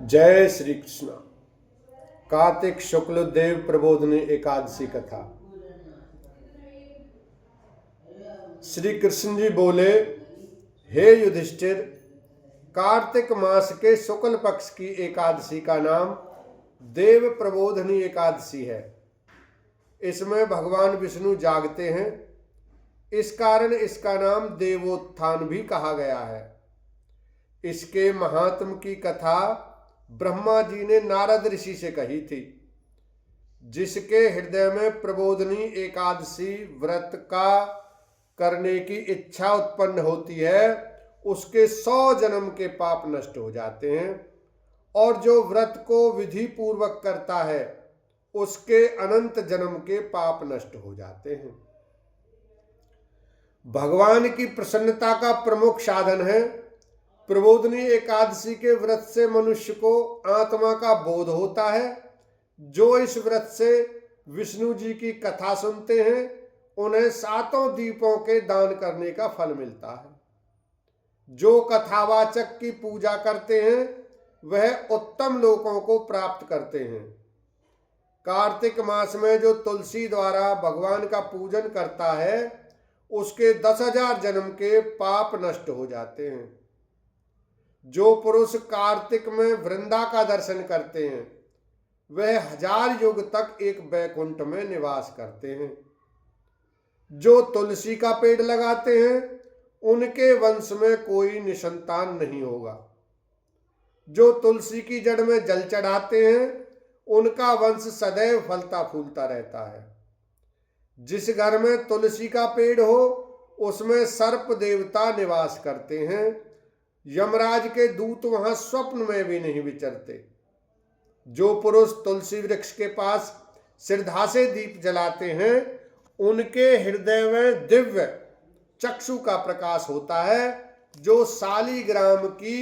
जय श्री कृष्ण। कार्तिक शुक्ल देव प्रबोधनी एकादशी कथा। श्री कृष्ण जी बोले, हे युधिष्ठिर, कार्तिक मास के शुक्ल पक्ष की एकादशी का नाम देव प्रबोधनी एकादशी है। इसमें भगवान विष्णु जागते हैं, इस कारण इसका नाम देवोत्थान भी कहा गया है। इसके महात्म की कथा ब्रह्मा जी ने नारद ऋषि से कही थी। जिसके हृदय में प्रबोधनी एकादशी व्रत का करने की इच्छा उत्पन्न होती है, उसके 100 जन्म के पाप नष्ट हो जाते हैं, और जो व्रत को विधि पूर्वक करता है उसके अनंत जन्म के पाप नष्ट हो जाते हैं। भगवान की प्रसन्नता का प्रमुख साधन है। प्रबोधनी एकादशी के व्रत से मनुष्य को आत्मा का बोध होता है। जो इस व्रत से विष्णु जी की कथा सुनते हैं, उन्हें 7 दीपों के दान करने का फल मिलता है। जो कथावाचक की पूजा करते हैं वह उत्तम लोकों को प्राप्त करते हैं। कार्तिक मास में जो तुलसी द्वारा भगवान का पूजन करता है, उसके 10,000 जन्म के पाप नष्ट हो जाते हैं। जो पुरुष कार्तिक में वृंदा का दर्शन करते हैं, वह 1000 युग तक एक बैकुंठ में निवास करते हैं। जो तुलसी का पेड़ लगाते हैं, उनके वंश में कोई निसंतान नहीं होगा। जो तुलसी की जड़ में जल चढ़ाते हैं, उनका वंश सदैव फलता फूलता रहता है। जिस घर में तुलसी का पेड़ हो, उसमें सर्प देवता निवास करते हैं। यमराज के दूत वहां स्वप्न में भी नहीं विचरते। जो पुरुष तुलसी वृक्ष के पास श्रद्धा से दीप जलाते हैं, उनके हृदय में दिव्य चक्षु का प्रकाश होता है। जो शालिग्राम की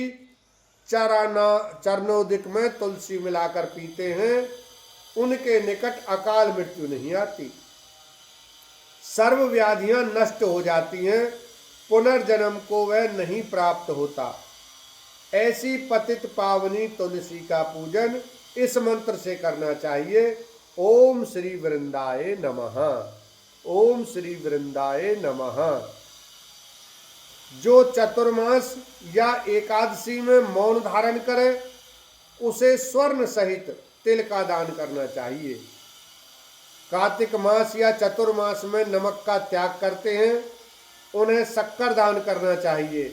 चरणोदिक में तुलसी मिलाकर पीते हैं, उनके निकट अकाल मृत्यु नहीं आती। सर्व व्याधियां नष्ट हो जाती हैं, पुनर्जन्म को वह नहीं प्राप्त होता। ऐसी पतित पावनी तुलसी का पूजन इस मंत्र से करना चाहिए। ओम श्री वृंदाय नमः, ओम श्री वृंदाय नमः। जो चतुर्मास या एकादशी में मौन धारण करे, उसे स्वर्ण सहित तिल का दान करना चाहिए। कार्तिक मास या चतुर्मास में नमक का त्याग करते हैं, उन्हें शक्कर दान करना चाहिए।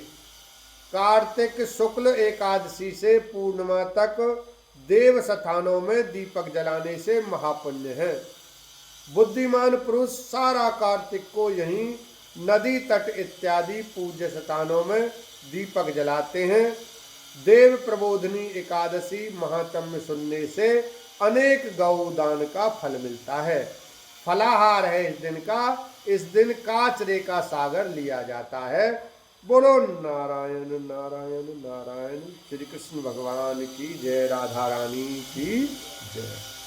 कार्तिक शुक्ल एकादशी से पूर्णिमा तक देव स्थानों में दीपक जलाने से महापुण्य है। बुद्धिमान पुरुष सारा कार्तिक को यहीं नदी तट इत्यादि पूज्य स्थानों में दीपक जलाते हैं। देव प्रबोधनी एकादशी महात्म्य सुनने से अनेक गौदान का फल मिलता है। फलाहार है इस दिन का। इस दिन काचरे का सागर लिया जाता है। बोलो नारायण नारायण नारायण। श्री कृष्ण भगवान की जय। राधा रानी की जय।